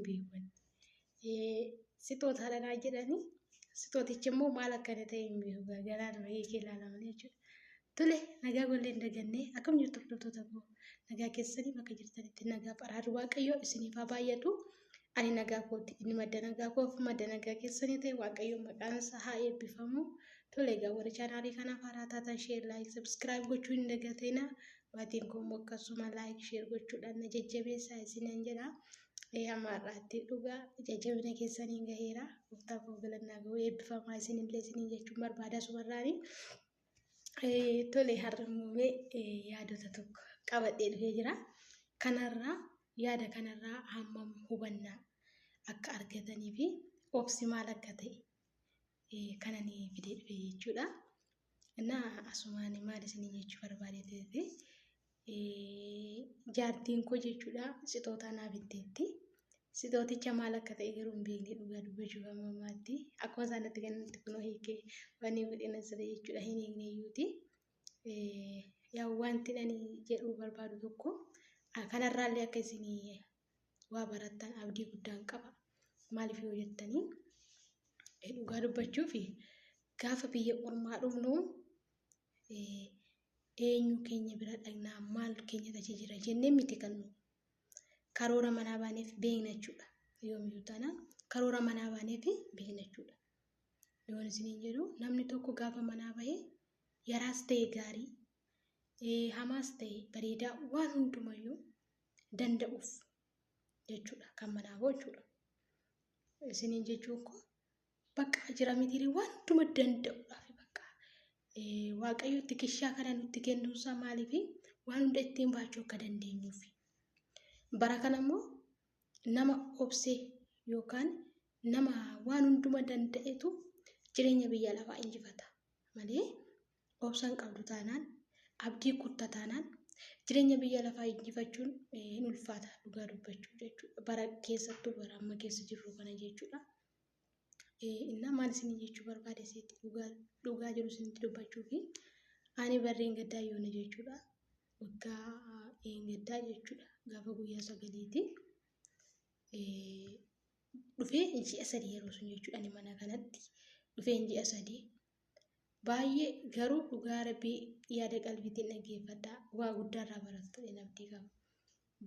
beekwan. Sitoota haadha jedhanii sitootichi immoo maal akkana ta'e hin beeku garaan hiikee ilaalaman jechuudha. Tole nagaa gollee hin dagannee akkam jirtu hordoftoota koo nagaa keessanii bakka jirtanitti nagaa baraaruu waaqayyoo isiniif haa baay'atu. Ani nagaa kooti inni madda nagaa koof madda nagaa keessanii ta'e waaqayyoo maqaan isaa haa eebbifamu. Tole egaa warri chaanaalii kanaaf haaraa taatan sheer laayik sabskiraayib gochuu hin dagatinaa. Maatiin koo akkasuma laayik sheer gochuudhaan na jajjabeessaa isiniin jedha. Amaarraatti dhugaa jajjabina keessaniin gaheera. Gooftaaf galannaa ga'u eebbifamaa isinillee isiniin jechuun barbaada sumarraanii. Tole har'ammoo yaadota tokko qabadhee dhufee jira. Kanarraa yaada kanarraa hammam hubannaa akka argatanii fi obsi maal akka ta'e kananii fidee dhufee jechuudha. Innaa asumaan maal isinii jechuu barbaadeetii jaartiin koo jechuudha sitoota naaf bitteetti. Sitooticha maal akka ta'e garuu hin beekne dhugaa dubbachuuf ammammaatti akkuma isaanitti kanatti kunoo hiikee wanni godhina siree jechuudha hin eegne iyyuuti. Yaa wanti ani jedhuu barbaadu tokko kanarraallee akka isinii waa barattan abdii guddaan qaba. Maaliif yoo jettanii dhugaa dubbachuuf gaafa biyya ormaa dhufnu eenyu keenya bira dhaqnaa maal keenya tachi jira jennee miti kan nu karoora manaa baaneef beekna jechuudha. Yoomiyyuu taanaan karoora manaa baaneef beekna jechuudha. Yoon isiniin jedhu namni tokko gaafa manaa bahee yaraas ta'e gaarii hamaas ta'e bareedaa waan hundumayyuu danda'uuf jechuudha kan manaa bahu jechuudha. Isiniin jechuun koo bakka jira mitiirii waan hunduma danda'uudhaaf bakka waaqayyotti kishaa kana nutti kennuusaa maaliif waan hunda ittiin baachuu akka dandeenyuufi. Bara kanammoo nama obsee yookaan nama waan hunduma danda'etu jireenya biyya lafaa injifata malee obsaan qabdu taanaan abdii kuttataanaan jireenya biyya lafaa injifachuun hin ulfaata dhugaa dubbachuu jechuudha. Bara keessattuu bara amma keessa jirru kana jechuudha. Innaa maal isinii jechuu barbaade seetti dhugaa jiru isinitti dubbachuu fi ani barreen gaddaa yoona jechuudha. Waggaa gaddaa jechuudha. Gaafa guyyaa sagaliiti dhufee ji'a sadii yeroo sun jechuudha ani mana kanatti dhufee ji'a sadii baay'ee garuu dhugaa rabbii yaada qalbiitiin dhaggeeffadhaa waa guddaarraa baratanii abdii qaba.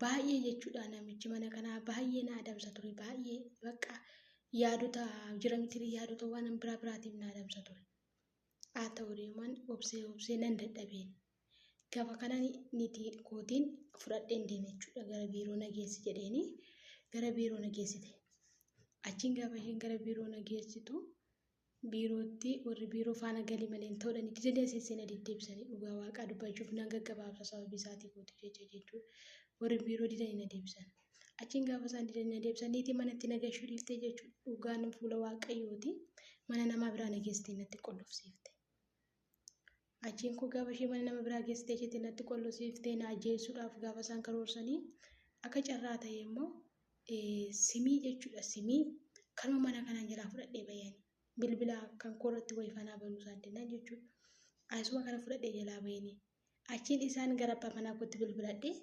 Baay'ee jechuudha namichi mana kanaa baay'ee na adamsa ture baay'ee bakka yaadota jira mitiirii yaadota waan biraatiif na adamsa ture. Haa ta'u deeman obsee nan dadhabeen. Gaafa kana niti kootiin fudhadheen deeme jechuudha gara biiroo nageessi jedheeni gara biiroo nageessite. Achiin gaafa isheen gara biiroo nageessitu biirootti warri biiroo faana galii malee hin ta'uudhaan itti dandeessisee na deddeebisanii dhugaa waaqaa dubbachuuf nan gaggabaabsa sababii isaatii kooti jechuudha. Warri biiroo didanii na deebisan. Achiin gaafa isaan didanii na deebisan niitii manatti nagashuu dhiiftee jechuudha. Dhugaan fuula waaqayyooti mana namaa biraa nageessitee natti qollofsiifte. Achiin koo gaafa ishee mana nama biraa geessitee jettee natti qollofsiiftee na ajjeesuudhaaf gaafa isaan karoorsanii akka carraa ta'e immoo simii jechuudha. Simii kanuma mana kanaan jalaa fudhadhee bayanii bilbila kan koorratti wayfanaa banuu isaanii jechuudha. Asuma kana fudhadhee jalaa bayanii achiin isaan gara abbaa manaa kootti bilbiladhee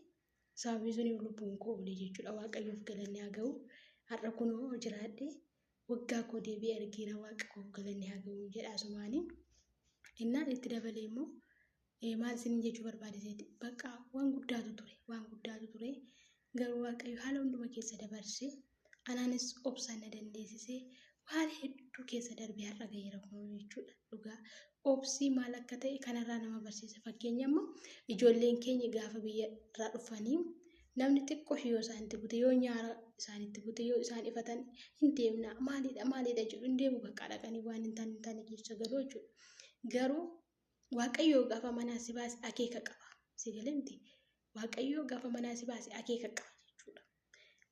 sababii suniif lubbuun koo oole jechuudha. Waaqayyoof galanni haa ga'u. Har'a kunoo jiraadhee waggaa koo deebi'ee argeera waaqa koo galanni haa ga'u jedha asumaanii. Innaan itti dabalee immoo maal isin jechuu barbaadeseeti bakka waan guddaatu ture garuu waaqayyo haala hunduma keessa dabarsee anaanis obsaan na dandeessisee waan hedduu keessa darbee har'a gaheera kun jechuudha. Dhugaa obsii maal akka ta'e kanarraa nama barsiisa. Fakkeenya immoo ijoolleen keenya gaafa biyya irraa dhufanii namni xiqqoo yoo isaanitti bute yoo nyaara isaanitti bute yoo isaan ifatan hin deemna maalidha jedhu hin deemu bakka dhaqanii waan hin taane keessa galuu jechuudha. Garuu waaqayyoo gaafa manaa si baase akeeka qaba. Si galanti waaqayyoo gaafa manaa si baase akeeka qaba jechuudha.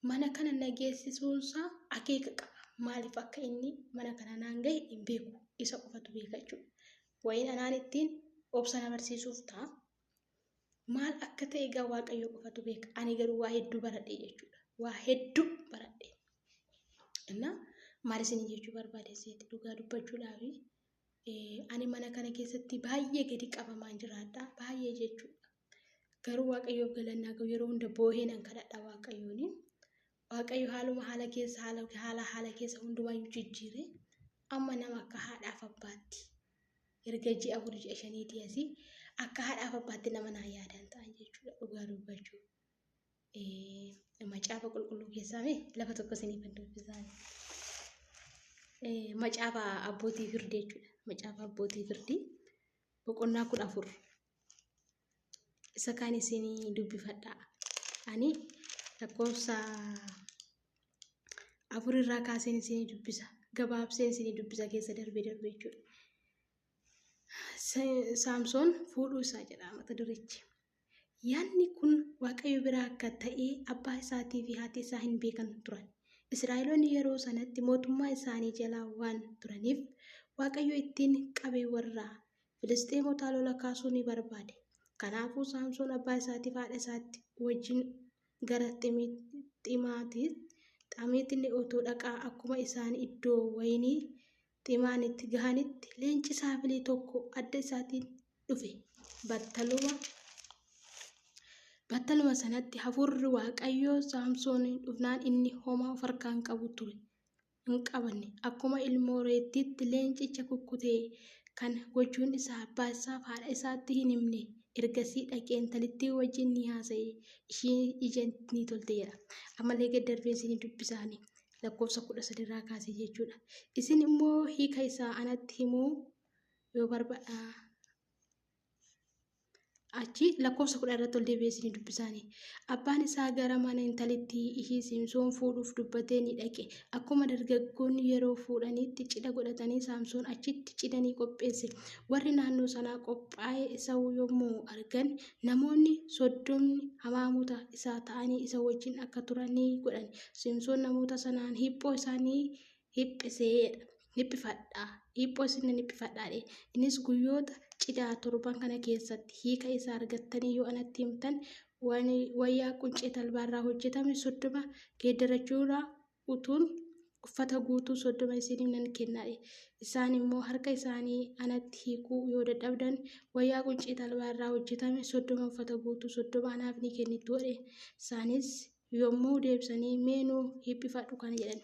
Mana kana nageessisuunsaa akeeka qaba. Maaliif akka inni mana kana naan gahe hin beeku isa qofatu beeka jechuudha. Wayin anaan ittiin obsa na barsiisuuf ta'a. Maal akka ta'e egaa waaqayyoo qofatu beeka. Ani garuu waa hedduu baradhee jechuudha. Waa hedduu baradhee. Innaa maal isin jechuu barbaadeseeti dhugaa dubbachuudhaaf ani mana kana keessatti baay'ee gadi qabamaan jiraadha. Baay'ee jechuudha. Garuu waaqayyoof galannaa ga'u yeroo hunda boohee nan kadhadha waaqayyooni. waaqayyo haala keessa hundumayyuu jijjiire amma nama akka haadhaaf abbaatti erga ji'a 4-5 asii akka haadhaaf abbaatti nama naa yaadan ta'an jechuudha dhugaa dubbachuu. Macaafa qulqulluu keessaa lafa tokko isiniif hin dubbisaani. Macaafa abbootii firdii jechuudha. Macaafa abbootii firdii boqonnaa 14 isa kaan isinii dubbifadhaa. Ani lakkoofsa 4 irraa kaaseen isinii dubbisa. Gabaabseen isinii dubbisa keessa darbee jechuudha. Saamsoon fuudhuu isaa jedha mata durichi. Yaadni kun waaqayyo biraa akka ta'e abbaa isaatii fi haati isaa hin beekan turan. Israa'eloonni yeroo sanatti mootummaa isaanii jalaa waan turaniif waaqayyo ittiin qabee warra Filisxeemota lola kaasuu ni barbaade. Kanaafuu Saamsoon abbaa isaatii fi haadha isaatti wajjin gara Ximaatitti otoo dhaqaa akkuma isaan iddoo wayinii Ximaanitti gahanitti leenci saafilii tokko adda isaatiin dhufe. Battaluma sanatti hafuurri waaqayyoo Saamsoon dhufnaan inni homaa of harkaan hin qabanne. Akkuma ilmoo reettiitti leencicha kukkutee kana gochuun isaa abbaa isaaf haadha isaatti hin himne. Ergasii dhaqee intalittii wajjin ni haasa'e. Isheen ija ni tolte jedha. Ammallee gad darbee isinii dubbisaanii lakkoofsa 13 irraa kaasee jechuudha. Isin immoo hiika isaa anatti himuu yoo barbaada. Achi lakkoofsa 10 irratti ol deebi'ee isinii dubbisaanii. Abbaan isaa gara mana intalittii ishii Saamsoon fuudhuuf dubbatee ni dhaqe. Akkuma dargaggoonni yeroo fuudhaniitti cidha godhatanii Saamsoon achitti cidha ni qopheesse. Warri naannoo sanaa qophaa'ee isa yommuu argan namoonni 30 hamaamota isaa ta'anii isa wajjin akka turan ni godhan. Saamsoon namoota sanaan hiphoo isaanii hiphifadhaadhe. Innis guyyoota cidhaa 7 kana keessatti hiika isaa argattanii yoo anatti himtan wayyaa quncee talbaarraa hojjetame 30 geeddarachuudhaa utuun uffata guutuu 30 isiniif nan kennaadhe. Isaan immoo harka isaanii anatti hiikuu yoo dadhabdan wayyaa quncee talbaarraa hojjetame 30 uffata guutuu 30 anaaf ni kennitu jedhe. Isaanis yommuu deebisanii meenuu hiphifadhu kana jedhan.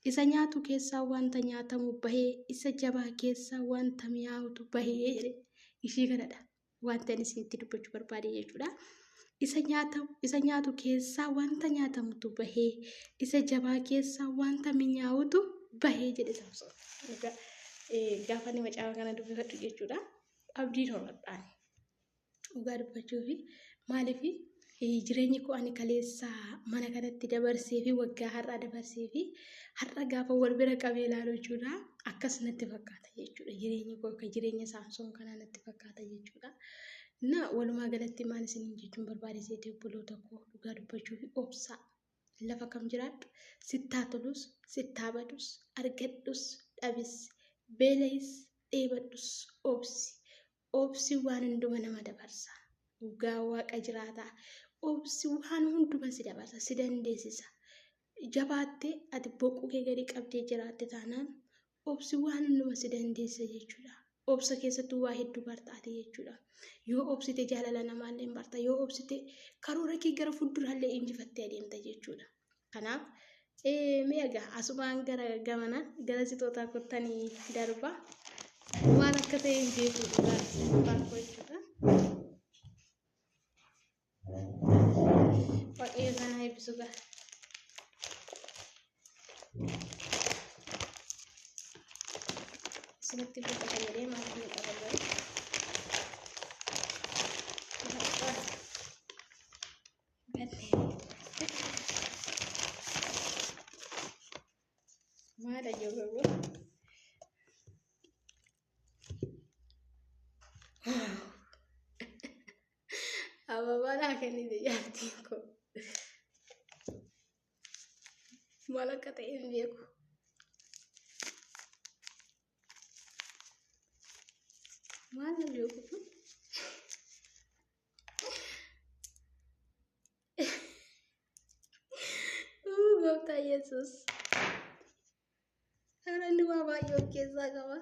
Isa nyaatu keessaa wanta nyaatamu bahee isa jabaa keessaa wanta mi'aawutu bahee jedhe. Ishii kanadha wanta ani isinitti dubbachuu barbaade jechuudha. Isa nyaatu keessaa wanta nyaatamutu bahee isa jabaa keessaa wanta mi'aawutu bahee jedhe Saamsoon. Gaafa inni macaafa kana dubbifadhu jechuudha. Abdii horadhaan dhugaa dubbachuu fi maaliif jireenyi koo ani kaleessa mana kanatti dabarsee fi waggaa har'aa dabarsee fi har'a gaafa wal bira qabee ilaalu jechuudha. Akkas natti fakkaata jechuudha. Jireenyi koo akka jireenya Saamsoon kanaa natti fakkaata jechuudha. Walumaa galatti maal isiniin jechuun barbaade seetee obboloota koo dhugaa dubbachuu fi obsaa lafa kam jiraadhu sittaa tolus sittaa badus argadhus dhabis beela'is dheebadhus obsi waan hunduma nama dabarsa. Dhugaa waaqa jiraataa obsi waan hunduma si dabarsa si dandeessisa. Jabaattee ati boquu kee gadi qabdee jiraatte taanaan obsi waan hunduma si dandeessa jechuudha. Obsa keessattuu waa hedduu bartaate jechuudha. Yoo obsite jaalala namaallee hin barta. Yoo obsite karoora kee gara fuulduraallee injifattee adeemta jechuudha. Kanaaf mee egaa asumaan gara sitootaa kottanii darba waan akka ta'e hin beeku jechuudha. Waaqayyo sana eebbisu ga'a. Isinitti dubbata jedhee maaliif hin qaballe? Maala joogoo? Ababaan akkanite jaartiin koo. Maal akka ta'e hin beeku. Maal joogoo kun? Gooftaa Yesuus. Inni waa baay'ee of keessaa qaba.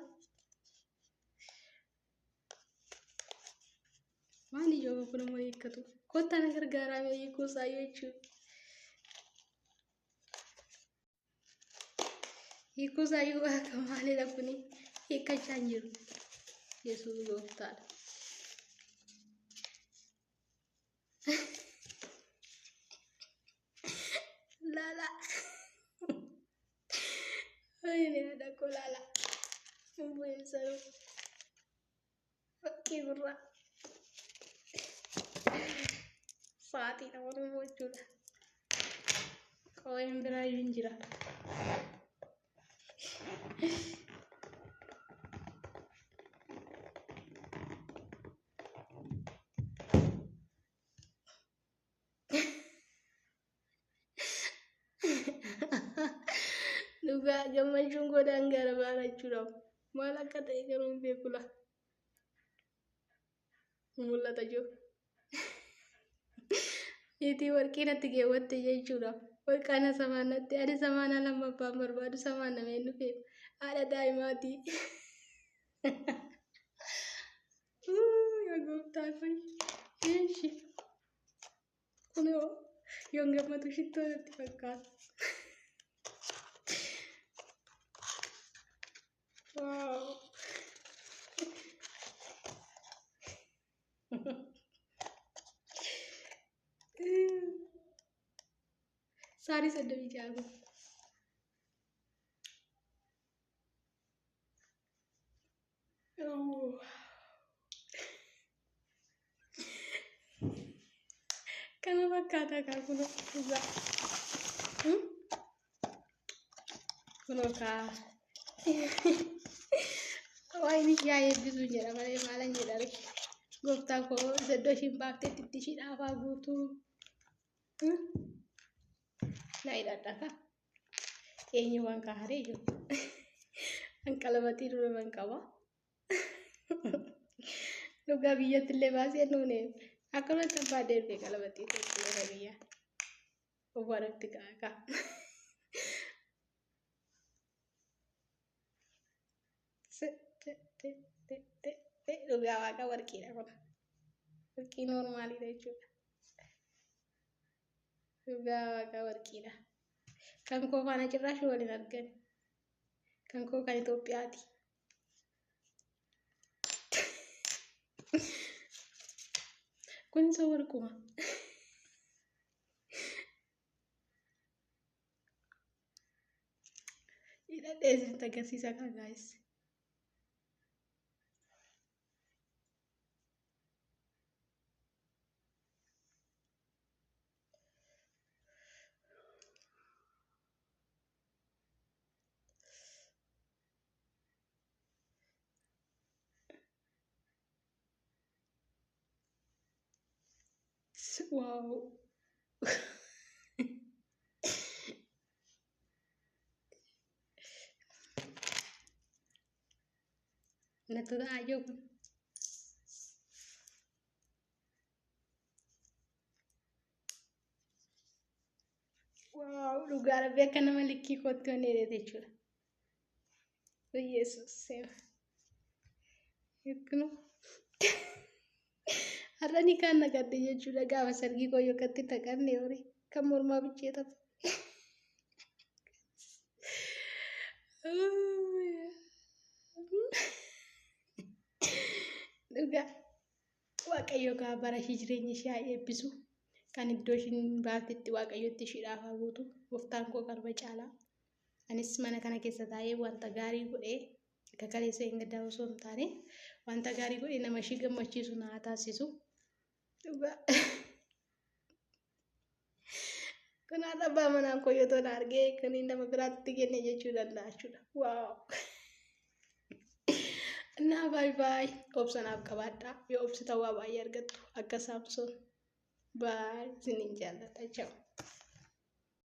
Waan ijoo kun immoo hiikkatu. Kottaa na gargaaraa mee hiikuu isaa jechuudha. hiikuusayyuu akka maalidha kuni hiikkachaa hin jiru Yesuus gooftaadha. Lala ini ada kok lala bisa pakai berat saat ini orang mau juga kau yang berayu jira Duga zaman junggo dan gara bara curang malah kata ikan pula mulla tajo itu warkina tiga waktu jadi curang warkana sama nanti ada sama anak lama pamar baru sama anak menu ada dai mati ya gue tahu sih kuno yang gak matu situ nanti pakai wow Sari sedih jago. Oh. Kenapa kata kamu juga? Kenapa? Wah ini jaya bisu jara malah jara. Gopta ko sedih simbak titi sih apa gitu. Nah ini ada kah? Ini uang kahari jo. Kalau mati dulu uang kawa. Luga biya tile basi nune. Aku lo tempat deh kalau mati itu luga biya. Obarak tika kah? Luga waka warkina kok. Warki normal itu juga. Luga waka warkina. Kan kau kana cerah wali nargan. Kan kau kan Itoophiyaati. Kun sawar kuma. Ina desin tagasisa ka guys. Wow. Natural aja pun. Wow, lugar bekan nama liki kotu nere dechula. Oh Yesus saya. Ikno. Harra ni kan nagate jechuudha gaafa sargii koo yokkatti taqanne horii kan mormaa bicheeta. Dhugaa waaqayyo gaa bara ishii jireenya ishee haa eebbisu kan iddoo ishiin baaftetti waaqayyotti ishiidhaaf haa guutu gooftaan koo qarba caalaa. Anis mana kana keessa taa'ee wanta gaarii godhee akka kaleessa hin gaddaa osoo hin taane wanta gaarii godhee nama ishii gammachiisu na haa taasisu. Dhugaa kanaaf abbaa manaan koo yoo ta'u argee kan inni nama biraatti kenne jechuu danda'a jechuudha. Waaw. Nah bye bye. Obsanaaf qabaadhaa. Yoo obsitan waa baay'ee argattu akka Saamsoon. Bye. Isiniin jaalladha. Ciao.